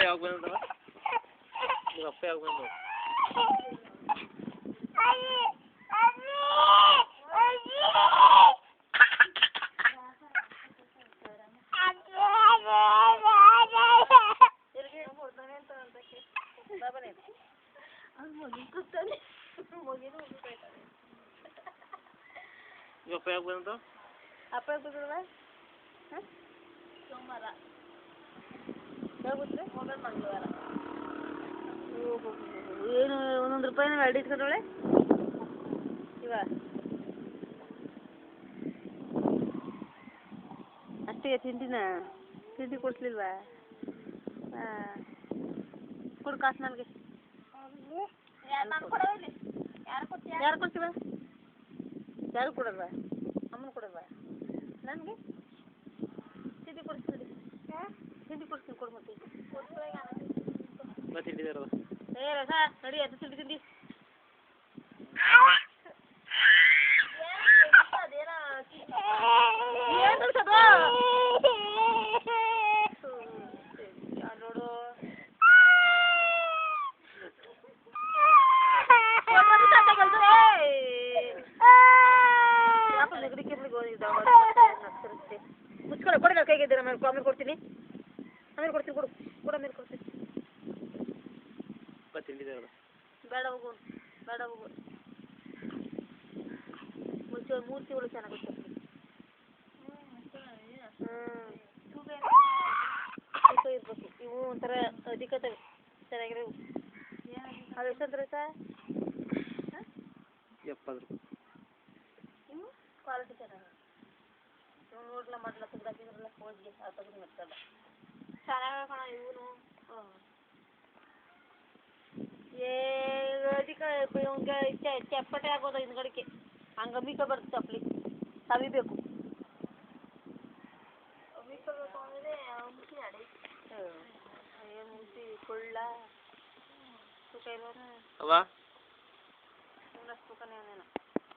ಯಾವಾಗ ಬಂದ ನಿಮ್ಮ ಅಪ್ಪ ಯಾವಾಗ ಬಂದು ನಿಮ್ಮ ಅಪ್ಪ ಯಾವಾಗ ಬಂದ ಅಪ್ಪ ಯಾವಾಗ ಸೋಮವಾರ ಯಾವಾಗ ಮೊಬೈಲ್ ಮಂಗಳವಾರ ಏನು ಒಂದೊಂದು ರೂಪಾಯಿನ ಎರಡು ಇಟ್ಕೊಂಡವಳೆ ಇವ ಅಷ್ಟೇ ತಿಂಡಿ ಕೊಡಿಸ್ಲಿಲ್ವಾ ಹಾಂ ಕೊಡು ಕಾಸು ನನಗೆ ಯಾರು ಕೊಡ್ತೀವ ಯಾರು ಕೊಡಲ್ವ ಅಮ್ಮನ ಕೊಡಲ್ವ ನನಗೆ ತಿಂಡಿ ಕೊಡಿಸ್ತೀನಿ ಕೊಡು ಮತ್ತೆ ತಿಂಡಿ ತರಲ್ಲ ಏ ರಸ ನಡಿ ಅದು ತಿಂಡಿ ನೋಡು ಮುಚ್ಕೊಳ ಕೊಡ ಕೈಗಿದ್ದೀರ ಆಮೇಲೆ ಕೊಡ್ತೀನಿ ಕೊಡು ಆಮೇಲೆ ಕೊಡ್ತೀನಿ ತಿಂಡಿ ತರಲ್ಲ ಬೇಡ ಹೋಗು ಮುಂಚೆ ಒಂದು ಮೂರ್ತಿಗಳು ಚೆನ್ನಾಗುತ್ತೆ ತೂಕ ಇರ್ಬೇಕು ಇವು ಒಂಥರ ಅಧಿಕತೆ ಚೆನ್ನಾಗಿರೋ ಅದು ಎಷ್ಟಂದ್ರೆ ಸರ್ 70 ಇವು ಕ್ವಾಲಿಟಿ ಚೆನ್ನಾಗಿ ಇವು ನೋಡ್ಲ ಮಾಡಲ ತೆಗ್ದಾಕಿದ್ರಲ್ಲ ಹೋಗಿ ಆ ತೆಗೆದು ಮೆತ್ತಲ್ಲ ಚೆನ್ನಾಗಿ ಕಣ ಇವನು ಅಧಿಕ ಇವಂಗೆ ಚಪ್ಪಟೆ ಆಗೋದು ಹಿಂದ್ಗಡೆಗೆ ಹಂಗೆ ಅಮಿಕ ಬರುತ್ತೆ ಚಪ್ಪಲಿ ಸವಿಬೇಕು ಅಂದರೆ ಮುಸಿ ಅಡಿ ಏನು ಮುಸಿ ಕೊಳ್ಳ ತೂಕ ಇರೋನು ಅವ ತೂಕನೇ ಅವನೇನು